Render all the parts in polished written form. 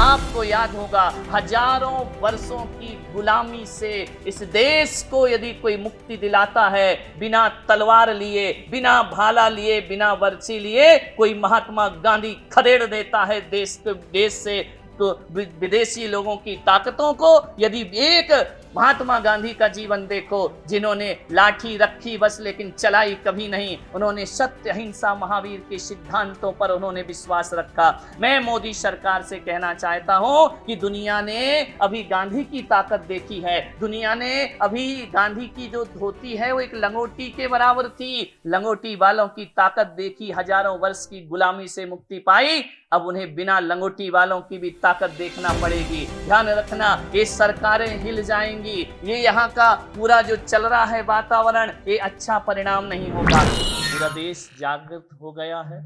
आपको याद होगा, हजारों वर्षों की गुलामी से इस देश को यदि कोई मुक्ति दिलाता है, बिना तलवार लिए, बिना भाला लिए, बिना बर्छी लिए, कोई महात्मा गांधी खदेड़ देता है देश से तो विदेशी लोगों की ताकतों को। यदि एक महात्मा गांधी का जीवन देखो, जिन्होंने लाठी रखी बस, लेकिन चलाई कभी नहीं। उन्होंने सत्य, अहिंसा, महावीर के सिद्धांतों पर उन्होंने विश्वास रखा। मैं मोदी सरकार से कहना चाहता हूं कि दुनिया ने अभी गांधी की ताकत देखी है। दुनिया ने अभी गांधी की जो धोती है वो एक लंगोटी के बराबर थी। लंगोटी वालों की ताकत देखी, हजारों वर्ष की गुलामी से मुक्ति पाई। अब उन्हें बिना लंगोटी वालों की भी ताकत देखना पड़ेगी। ध्यान रखना, ये सरकारें हिल जाएंगी, ये यहाँ का पूरा जो चल रहा है वातावरण, ये अच्छा परिणाम नहीं होगा। पूरा देश जागृत हो गया है।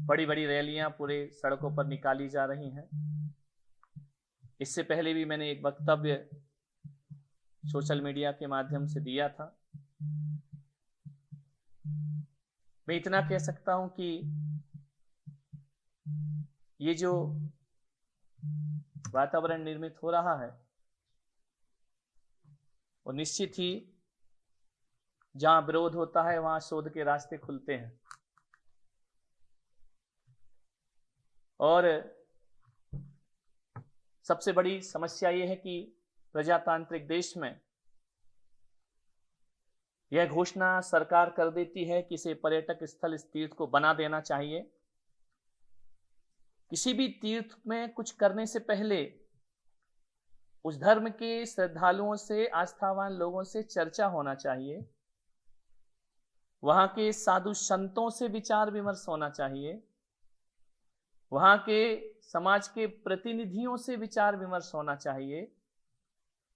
बड़ी बड़ी रैलियां पूरे सड़कों पर निकाली जा रही हैं। इससे पहले भी मैंने एक वक्तव्य सोशल मीडिया के माध्यम से दिया था। मैं इतना कह सकता हूं कि ये जो वातावरण निर्मित हो रहा है वो निश्चित ही जहां विरोध होता है वहां शोध के रास्ते खुलते हैं। और सबसे बड़ी समस्या ये है कि प्रजातांत्रिक देश में यह घोषणा सरकार कर देती है कि इसे पर्यटक स्थल, इस तीर्थ को बना देना चाहिए। किसी भी तीर्थ में कुछ करने से पहले उस धर्म के श्रद्धालुओं से, आस्थावान लोगों से चर्चा होना चाहिए। वहां के साधु संतों से विचार विमर्श होना चाहिए। वहां के समाज के प्रतिनिधियों से विचार विमर्श होना चाहिए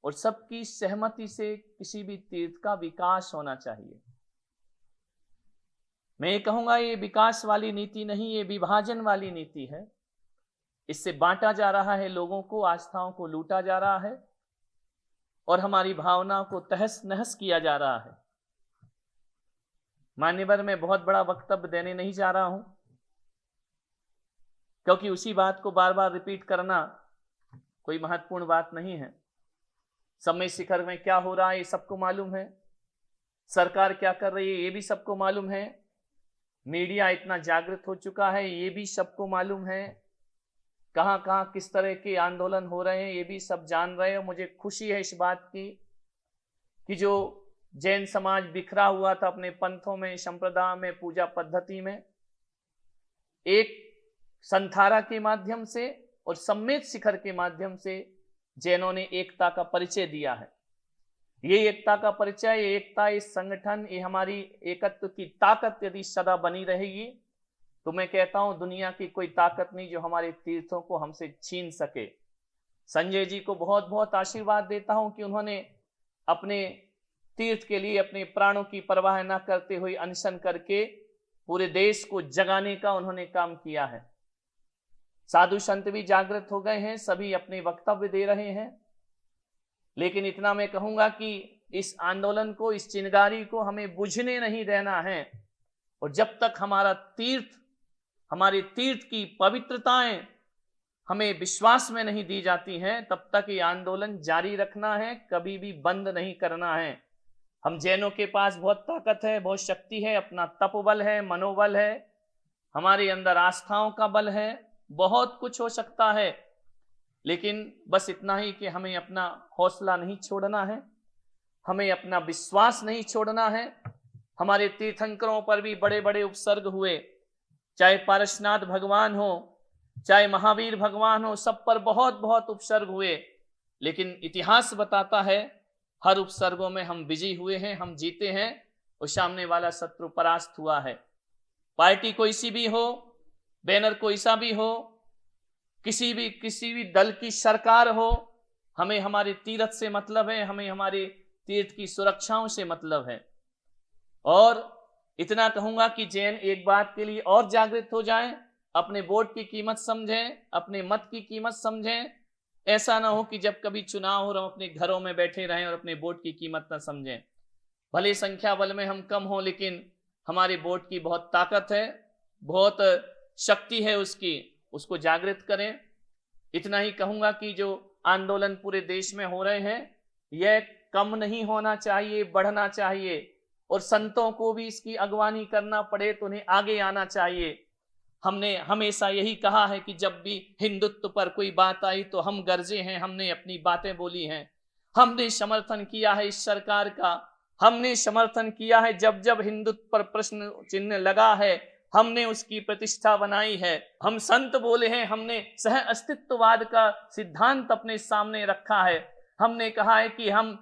और सबकी सहमति से किसी भी तीर्थ का विकास होना चाहिए। मैं ये कहूंगा, ये विकास वाली नीति नहीं, ये विभाजन वाली नीति है। इससे बांटा जा रहा है लोगों को, आस्थाओं को लूटा जा रहा है और हमारी भावनाओं को तहस नहस किया जा रहा है। मान्यवर, मैं बहुत बड़ा वक्तव्य देने नहीं जा रहा हूं, क्योंकि उसी बात को बार बार रिपीट करना कोई महत्वपूर्ण बात नहीं है। समय शिखर में क्या हो रहा है ये सबको मालूम है। सरकार क्या कर रही है ये भी सबको मालूम है। मीडिया इतना जागृत हो चुका है ये भी सबको मालूम है। कहां कहां किस तरह के आंदोलन हो रहे हैं ये भी सब जान रहे हो। मुझे खुशी है इस बात की कि जो जैन समाज बिखरा हुआ था अपने पंथों में, संप्रदाय में, पूजा पद्धति में, एक संथारा के माध्यम से और सम्मेद शिखर के माध्यम से जैनों ने एकता का परिचय दिया है। ये एकता का परिचय, ये एकता, इस संगठन, ये हमारी एकत्व की ताकत यदि सदा बनी रहेगी तो मैं कहता हूं दुनिया की कोई ताकत नहीं जो हमारे तीर्थों को हमसे छीन सके। संजय जी को बहुत बहुत आशीर्वाद देता हूं कि उन्होंने अपने तीर्थ के लिए अपने प्राणों की परवाह न करते हुए अनशन करके पूरे देश को जगाने का उन्होंने काम किया है। साधु संत भी जागृत हो गए हैं, सभी अपने वक्तव्य दे रहे हैं। लेकिन इतना मैं कहूंगा कि इस आंदोलन को, इस चिंगारी को हमें बुझने नहीं देना है। और जब तक हमारा तीर्थ, हमारे तीर्थ की पवित्रताएं हमें विश्वास में नहीं दी जाती हैं, तब तक ये आंदोलन जारी रखना है, कभी भी बंद नहीं करना है। हम जैनों के पास बहुत ताकत है, बहुत शक्ति है, अपना तपबल है, मनोबल है, हमारे अंदर आस्थाओं का बल है, बहुत कुछ हो सकता है। लेकिन बस इतना ही कि हमें अपना हौसला नहीं छोड़ना है, हमें अपना विश्वास नहीं छोड़ना है। हमारे तीर्थंकरों पर भी बड़े बड़े उपसर्ग हुए, चाहे पारसनाथ भगवान हो, चाहे महावीर भगवान हो, सब पर बहुत बहुत उपसर्ग हुए। लेकिन इतिहास बताता है हर उपसर्गों में हम विजयी हुए हैं, हम जीते हैं और सामने वाला शत्रु परास्त हुआ है। पार्टी कोई सी भी हो, बैनर कोई सा भी हो, किसी भी दल की सरकार हो, हमें हमारे तीर्थ से मतलब है, हमें हमारे तीर्थ की सुरक्षाओं से मतलब है। और इतना कहूंगा कि जैन एक बात के लिए और जागृत हो जाएं, अपने वोट की कीमत समझें, अपने मत की कीमत समझें। ऐसा ना हो कि जब कभी चुनाव हो हम अपने घरों में बैठे रहें और अपने वोट की कीमत ना समझें। भले संख्या बल में हम कम हो, लेकिन हमारे वोट की बहुत ताकत है, बहुत शक्ति है उसकी। उसको जागृत करें। इतना ही कहूंगा कि जो आंदोलन पूरे देश में हो रहे हैं यह कम नहीं होना चाहिए, बढ़ना चाहिए, और संतों को भी इसकी अगवानी करना पड़े तो उन्हें आगे आना चाहिए। हमने हमेशा यही कहा है कि जब भी हिंदुत्व पर कोई बात आई तो हम गरजे हैं, हमने अपनी बातें बोली हैं, हमने समर्थन किया है इस सरकार का, हमने समर्थन किया है जब जब हिंदुत्व पर प्रश्न चिन्ह लगा है हमने उसकी प्रतिष्ठा बनाई है। हम संत बोले हैं, हमने सह अस्तित्ववाद का सिद्धांत अपने सामने रखा है। हमने कहा है कि हम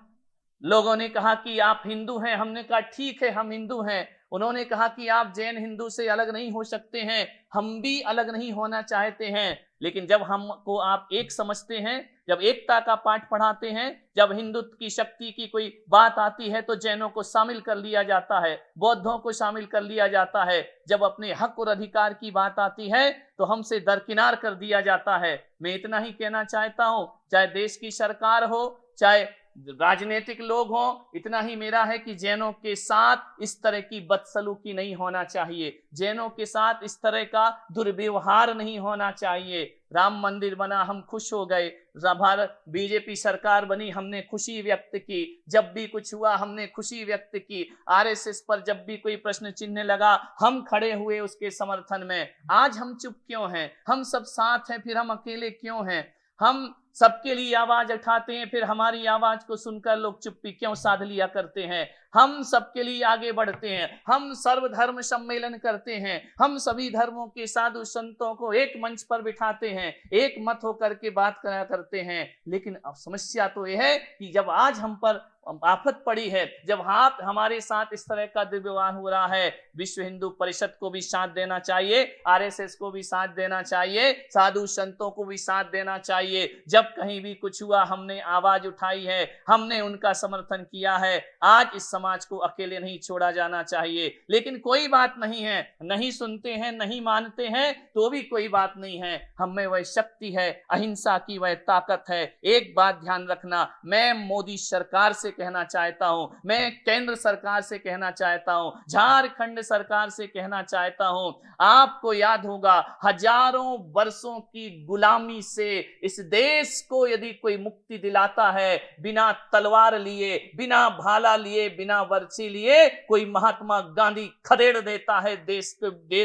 लोगों ने कहा कि आप हिंदू हैं, हमने कहा ठीक है हम हिंदू हैं। उन्होंने कहा कि आप जैन हिंदू से अलग नहीं हो सकते हैं, हम भी अलग नहीं होना चाहते हैं। लेकिन जब हमको आप एक समझते हैं, जब एकता का पाठ पढ़ाते हैं, जब हिंदुत्व की शक्ति की कोई बात आती है तो जैनों को शामिल कर लिया जाता है, बौद्धों को शामिल कर लिया जाता है। जब अपने हक और अधिकार की बात आती है तो हमसे दरकिनार कर दिया जाता है। मैं इतना ही कहना चाहता हूं, चाहे देश की सरकार हो, चाहे राजनीतिक लोग हों, इतना ही मेरा है कि जैनों के साथ इस तरह की बदसलूकी नहीं होना चाहिए, जैनों के साथ इस तरह का दुर्व्यवहार नहीं होना चाहिए। राम मंदिर बना, हम खुश हो गए, भारत बीजेपी सरकार बनी, हमने खुशी व्यक्त की, जब भी कुछ हुआ हमने खुशी व्यक्त की, आरएसएस पर जब भी कोई प्रश्न चिन्ह लगा हम खड़े हुए उसके समर्थन में। आज हम चुप क्यों हैं? हम सब साथ हैं, फिर हम अकेले क्यों हैं? हम सबके लिए आवाज उठाते हैं, फिर हमारी आवाज को सुनकर लोग चुप्पी क्यों साध लिया करते हैं? हम सबके लिए आगे बढ़ते हैं, हम सर्वधर्म सम्मेलन करते हैं, हम सभी धर्मों के साधु संतों को एक मंच पर बिठाते हैं, एक मत होकर के बात करा करते हैं। लेकिन अब समस्या तो यह है कि जब आज हम पर आफत पड़ी है, जब आप हमारे साथ इस तरह का दुर्व्यवहार हो रहा है, विश्व हिंदू परिषद को भी साथ देना चाहिए, आरएसएस को भी साथ देना चाहिए, साधु संतों को भी साथ देना चाहिए। जब कहीं भी कुछ हुआ हमने आवाज उठाई है, हमने उनका समर्थन किया है। आज इस समाज को अकेले नहीं छोड़ा जाना चाहिए। लेकिन कोई बात नहीं है, नहीं सुनते हैं, नहीं मानते हैं तो भी कोई बात नहीं है, हम में वह शक्ति है, अहिंसा की वह ताकत है। एक बात ध्यान रखना, मैं मोदी सरकार से कहना चाहता हूं, मैं केंद्र सरकार से कहना चाहता हूं, झारखंड सरकार से कहना चाहता हूं, आपको याद होगा हजारों वर्षों की गुलामी से इस देश को यदि कोई मुक्ति दिलाता है, बिना तलवार लिए, बिना भाला लिए, बिना बर्छी लिए, कोई महात्मा गांधी खदेड़ देता है देश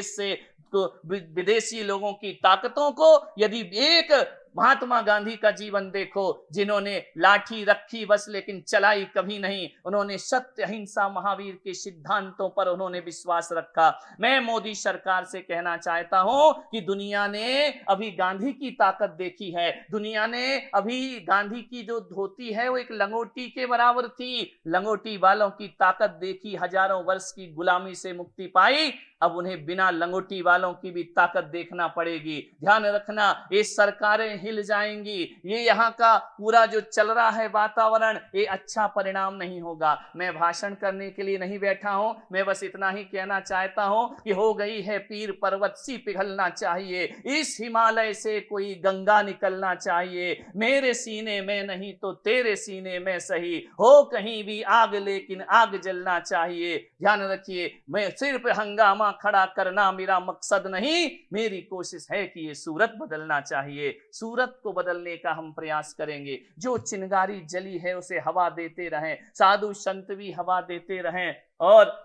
से विदेशी लोगों की ताकतों को। यदि एक महात्मा गांधी का जीवन देखो, जिन्होंने लाठी रखी बस लेकिन चलाई कभी नहीं, उन्होंने सत्य अहिंसा महावीर के सिद्धांतों पर उन्होंने विश्वास रखा। मैं मोदी सरकार से कहना चाहता हूं कि दुनिया ने अभी गांधी की ताकत देखी है, दुनिया ने अभी गांधी की जो धोती है वो एक लंगोटी के बराबर थी, लंगोटी वालों की ताकत देखी, हजारों वर्ष की गुलामी से मुक्ति पाई। अब उन्हें बिना लंगोटी वालों की भी ताकत देखना पड़ेगी। ध्यान रखना, ये सरकारें हिल जाएंगी, ये यहाँ का पूरा जो चल रहा है वातावरण, ये अच्छा परिणाम नहीं होगा। मैं भाषण करने के लिए नहीं बैठा हूं, मैं बस इतना ही कहना चाहता हूं कि हो गई है पीर पर्वत सी पिघलना चाहिए, इस हिमालय से कोई गंगा निकलना चाहिए, मेरे सीने में नहीं तो तेरे सीने में सही, हो कहीं भी आग लेकिन आग जलना चाहिए। ध्यान रखिए, मैं सिर्फ हंगामा खड़ा करना मेरा मकसद नहीं, मेरी कोशिश है कि ये सूरत बदलना चाहिए। सूरत को बदलने का हम प्रयास करेंगे। जो चिंगारी जली है उसे हवा देते रहें, साधु संत भी हवा देते रहें और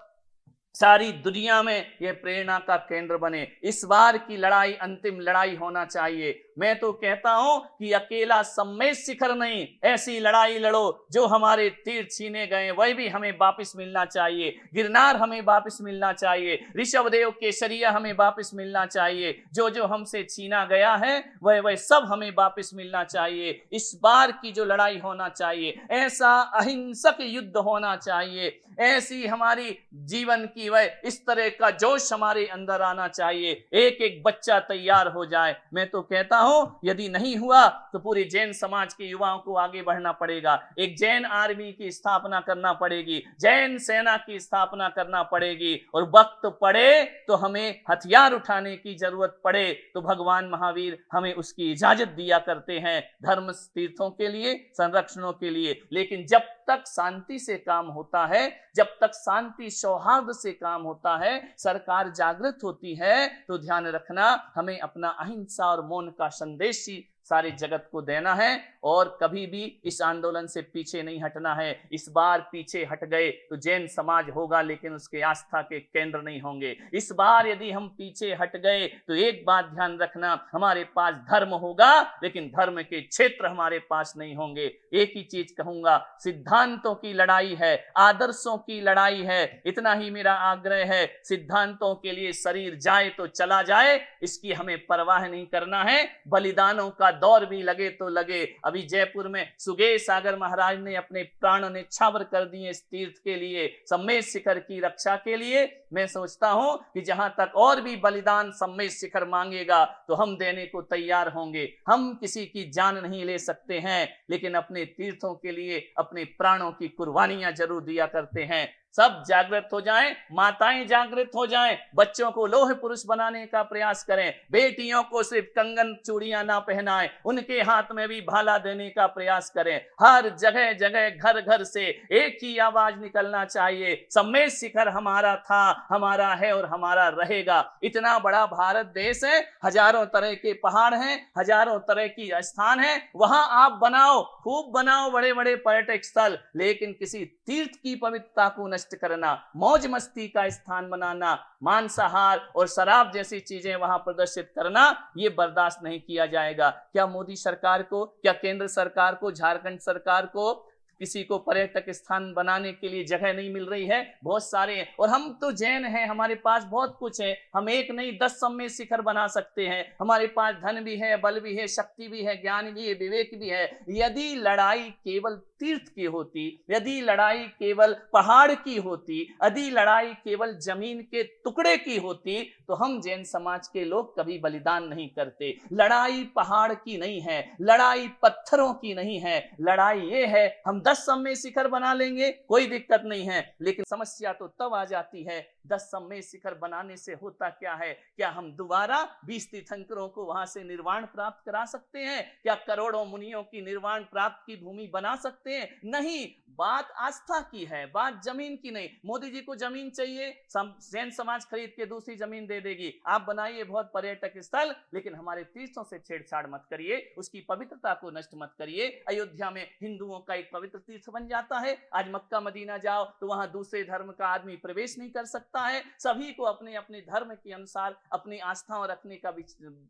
सारी दुनिया में यह प्रेरणा का केंद्र बने। इस बार की लड़ाई अंतिम लड़ाई होना चाहिए। मैं तो कहता हूं कि अकेला सम्मेद शिखर नहीं, ऐसी लड़ाई लड़ो जो हमारे तीर छीने गए वह भी हमें वापस मिलना चाहिए, गिरनार हमें वापस मिलना चाहिए, ऋषभदेव केसरिया हमें वापस मिलना चाहिए, जो जो हमसे छीना गया है वह वह सब हमें वापस मिलना चाहिए। इस बार की जो लड़ाई होना चाहिए, ऐसा अहिंसक युद्ध होना चाहिए, ऐसी हमारी जीवन की वह इस तरह का जोश हमारे अंदर आना चाहिए, एक एक बच्चा तैयार हो जाए। मैं तो कहता हूं, यदि नहीं हुआ तो पूरे जैन समाज के युवाओं को आगे बढ़ना पड़ेगा। एक जैन आर्मी की स्थापना करना पड़ेगी, जैन सेना की स्थापना करना पड़ेगी, और वक्त पड़े तो हमें हथियार उठाने की जरूरत पड़े तो भगवान महावीर हमें उसकी इजाजत दिया करते हैं, धर्म तीर्थों के लिए, संरक्षणों के लिए। लेकिन जब तक शांति से काम होता है, जब तक शांति सौहार्द से काम होता है, सरकार जागृत होती है, तो ध्यान रखना हमें अपना अहिंसा और मौन का संदेश ही सारे जगत को देना है, और कभी भी इस आंदोलन से पीछे नहीं हटना है। इस बार पीछे हट गए तो जैन समाज होगा, लेकिन उसके आस्था के केंद्र नहीं होंगे। इस बार यदि हम पीछे हट गए तो एक बात ध्यान रखना, हमारे पास धर्म होगा लेकिन धर्म के क्षेत्र हमारे पास नहीं होंगे। एक ही चीज कहूंगा, सिद्धांतों की लड़ाई है, आदर्शों की लड़ाई है। इतना ही मेरा आग्रह है, सिद्धांतों के लिए शरीर जाए तो चला जाए, इसकी हमें परवाह नहीं करना है। बलिदानों का दौर भी लगे तो लगे। अभी जयपुर में सुगेश सागर महाराज ने अपने प्राण न्यौछावर कर दिए इस तीर्थ के लिए, सम्मेश शिखर की रक्षा के लिए। मैं सोचता हूं कि जहां तक और भी बलिदान सम्मेश शिखर मांगेगा तो हम देने को तैयार होंगे। हम किसी की जान नहीं ले सकते हैं, लेकिन अपने तीर्थों के लिए अपने प्राणों की कुर्बानियां जरूर दिया करते हैं। सब जागृत हो जाएं, माताएं जागृत हो जाएं, बच्चों को लोह पुरुष बनाने का प्रयास करें, बेटियों को सिर्फ कंगन चूड़ियां ना पहनाएं, उनके हाथ में भी भाला देने का प्रयास करें। हर जगह जगह घर घर से एक ही आवाज निकलना चाहिए, सम्मेश शिखर हमारा था, हमारा है और हमारा रहेगा। इतना बड़ा भारत देश है, हजारों तरह के पहाड़ हैं, हजारों तरह की स्थान है, वहां आप बनाओ, खूब बनाओ बड़े बड़े पर्यटक स्थल, लेकिन किसी तीर्थ की पवित्रता को नष्ट करना, मौज मस्ती का स्थान बनाना, मांसाहार और शराब जैसी चीजें वहां प्रदर्शित करना, यह बर्दाश्त नहीं किया जाएगा। क्या मोदी सरकार को, क्या केंद्र सरकार को, झारखंड सरकार को किसी को पर्यटक स्थान बनाने के लिए जगह नहीं मिल रही है? बहुत सारे हैं, और हम तो जैन हैं, हमारे पास बहुत कुछ है, हम एक नहीं 10 सम्मेश शिखर बना सकते हैं। हमारे पास धन भी है, बल भी है, शक्ति भी है, ज्ञान भी है, विवेक भी है। यदि लड़ाई केवल तीर्थ की होती, यदि लड़ाई केवल पहाड़ की होती, यदि लड़ाई केवल जमीन के टुकड़े की होती, तो हम जैन समाज के लोग कभी बलिदान नहीं करते। लड़ाई पहाड़ की नहीं है, लड़ाई पत्थरों की नहीं है, लड़ाई ये है, हम 10 सम्मेश शिखर बना लेंगे, कोई दिक्कत नहीं है, लेकिन समस्या तो तब आ जाती है 10 सम्मेश शिखर बनाने से होता क्या है? क्या हम दोबारा 20 तीर्थंकरों को वहां से निर्वाण प्राप्त करा सकते हैं? क्या करोड़ों मुनियों की निर्वाण प्राप्त की भूमि बना सकते हैं? नहीं। बात आस्था की है, बात जमीन की नहीं। मोदी जी को जमीन चाहिए, जैन समाज खरीद के दूसरी जमीन दे देगी। आप बनाइए बहुत पर्यटक स्थल, लेकिन हमारे तीर्थों से छेड़छाड़ मत करिए, उसकी पवित्रता को नष्ट मत करिए। अयोध्या में हिंदुओं का एक पवित्र तीर्थ बन जाता है, आज मक्का मदीना जाओ तो वहां दूसरे धर्म का आदमी प्रवेश नहीं कर सकता है। सभी को अपने अपने धर्म के अनुसार अपनी आस्थाओं रखने का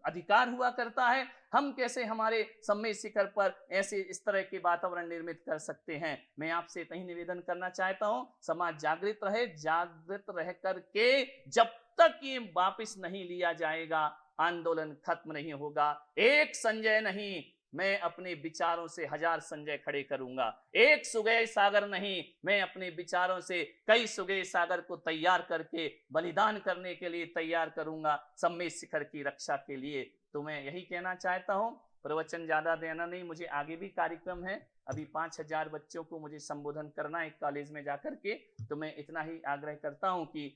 अधिकार हुआ करता है। हम कैसे हमारे सम्मेश शिखर पर ऐसे इस तरह के वातावरण निर्मित कर सकते हैं? मैं आपसे यही निवेदन करना चाहता हूं, समाज जागृत रहे, जागृत रह करके जब तक ये वापस नहीं लिया जाएगा, आंदोलन खत्म नहीं होगा। एक संजय नहीं, मैं अपने विचारों से 1000 संजय खड़े करूंगा। एक सुगेश सागर नहीं, मैं अपने विचारों से कई सुगेश सागर को तैयार करके बलिदान करने के लिए तैयार करूंगा, सम्मेश शिखर की रक्षा के लिए। तो मैं यही कहना चाहता हूं, प्रवचन ज्यादा देना नहीं, मुझे आगे भी कार्यक्रम है। अभी 5000 बच्चों को मुझे संबोधन करना है कॉलेज में जाकर के, तो मैं इतना ही आग्रह करता हूं कि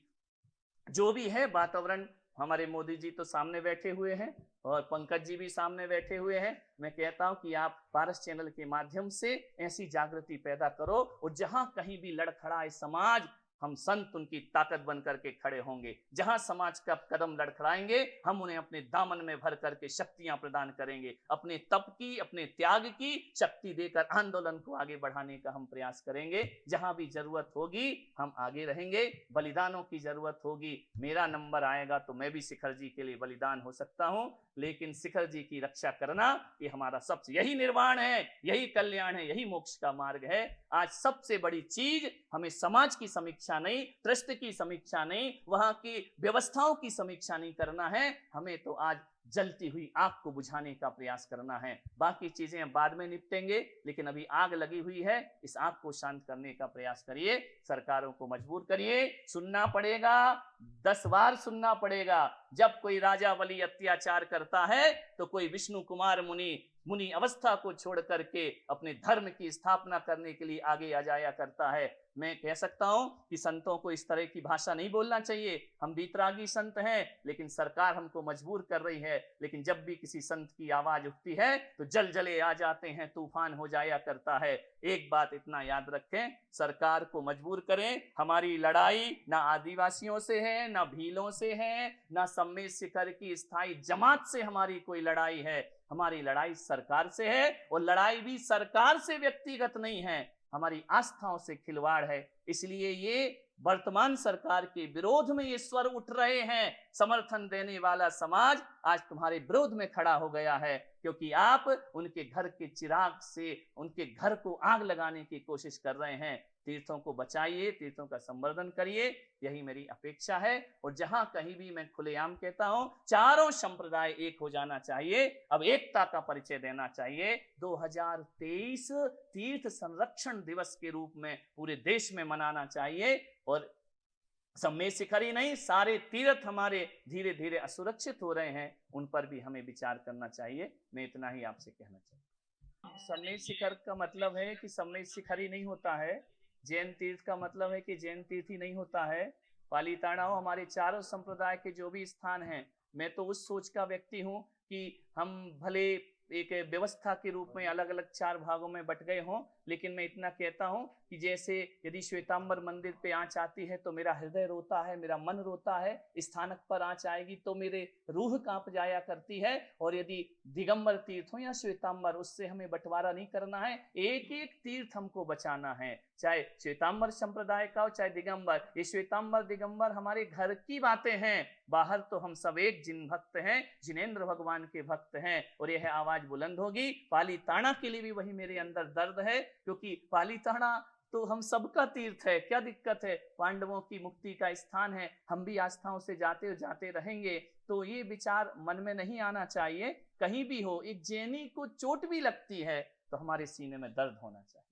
जो भी है वातावरण, हमारे मोदी जी तो सामने बैठे हुए हैं और पंकज जी भी सामने बैठे हुए हैं। मैं कहता हूं कि आप पारस चैनल के माध्यम से ऐसी जागृति पैदा करो, और जहां कहीं भी लड़खड़ाए समाज, हम संत उनकी ताकत बन करके खड़े होंगे। जहां समाज का कदम लड़खड़ाएंगे, हम उन्हें अपने दामन में भर करके शक्तियां प्रदान करेंगे, अपने तप की, अपने त्याग की शक्ति देकर आंदोलन को आगे बढ़ाने का हम प्रयास करेंगे। जहां भी जरूरत होगी हम आगे रहेंगे, बलिदानों की जरूरत होगी, मेरा नंबर आएगा तो मैं भी शिखर जी के लिए बलिदान हो सकता हूं। लेकिन शिखर जी की रक्षा करना ये हमारा सबसे, यही निर्वाण है, यही कल्याण है, यही मोक्ष का मार्ग है। आज सबसे बड़ी चीज, हमें समाज की समीक्षा नहीं, ट्रस्ट की समीक्षा नहीं, वहां की व्यवस्थाओं की समीक्षा नहीं करना है, हमें तो आज जलती हुई आग को बुझाने का प्रयास करना है। बाकी चीजें बाद में निपटेंगे, लेकिन अभी आग लगी हुई है, इस आग को शांत करने का प्रयास करिए, सरकारों को मजबूर करिए। सुनना पड़ेगा, 10 बार सुनना पड़ेगा, जब कोई राजा बलि अत्याचार करता है तो कोई विष्णु कुमार मुनि अवस्था को छोड़ करके अपने धर्म की स्थापना करने के लिए आगे आ जाया करता है। मैं कह सकता हूं कि संतों को इस तरह की भाषा नहीं बोलना चाहिए। हम बीतरागी संत हैं, लेकिन सरकार हमको मजबूर कर रही है। लेकिन जब भी किसी संत की आवाज उठती है तो जलजले आ जाते हैं, तूफान हो जाया करता है। एक बात इतना याद रखें, सरकार को मजबूर करें। हमारी लड़ाई ना आदिवासियों से है, ना भीलों से है, ना सम्मेद शिखर की स्थायी जमात से हमारी कोई लड़ाई है। हमारी लड़ाई सरकार से है, और लड़ाई भी सरकार से व्यक्तिगत नहीं है, हमारी आस्थाओं से खिलवाड़ है। इसलिए ये वर्तमान सरकार के विरोध में ये स्वर उठ रहे हैं। समर्थन देने वाला समाज आज तुम्हारे विरोध में खड़ा हो गया है, क्योंकि आप उनके घर के चिराग से उनके घर को आग लगाने की कोशिश कर रहे हैं। तीर्थों को बचाइए, तीर्थों का संवर्धन करिए, यही मेरी अपेक्षा है। और जहां कहीं भी मैं खुलेआम कहता हूं, चारों संप्रदाय एक हो जाना चाहिए। अब एकता का परिचय देना चाहिए। 2023 तीर्थ संरक्षण दिवस के रूप में पूरे देश में मनाना चाहिए। और सम्मेद शिखर ही नहीं, सारे तीर्थ हमारे धीरे धीरे असुरक्षित हो रहे हैं, उन पर भी हमें विचार करना चाहिए। मैं इतना ही आपसे कहना चाहता हूं। सम्मेद शिखर का मतलब है कि सम्मेद शिखर ही नहीं होता है। जैन तीर्थ का मतलब है कि जैन तीर्थ ही नहीं होता है। पालीताणाओं हमारे चारों संप्रदाय के जो भी स्थान हैं, मैं तो उस सोच का व्यक्ति हूं कि हम भले एक व्यवस्था के रूप में अलग अलग 4 भागों में बट गए हों, लेकिन मैं इतना कहता हूं कि जैसे यदि श्वेतांबर मंदिर पे आंच आती है तो मेरा हृदय रोता है, मेरा मन रोता है। स्थानक पर आंच आएगी तो मेरे रूह कांप जाया करती है। और यदि दिगंबर तीर्थ हो या श्वेतांबर, उससे हमें बंटवारा नहीं करना है। एक एक तीर्थ हमको बचाना है, चाहे श्वेतांबर संप्रदाय का हो चाहे दिगंबर। ये श्वेतांबर दिगंबर हमारे घर की बातें हैं, बाहर तो हम सब एक जिन भक्त हैं, जिनेंद्र भगवान के भक्त हैं। और यह आवाज बुलंद होगी। पालीताना के लिए भी वही मेरे अंदर दर्द है, क्योंकि पालीताना तो हम सबका तीर्थ है। क्या दिक्कत है, पांडवों की मुक्ति का स्थान है, हम भी आस्थाओं से जाते रहेंगे। तो ये विचार मन में नहीं आना चाहिए। कहीं भी हो, एक जैनी को चोट भी लगती है तो हमारे सीने में दर्द होना चाहिए।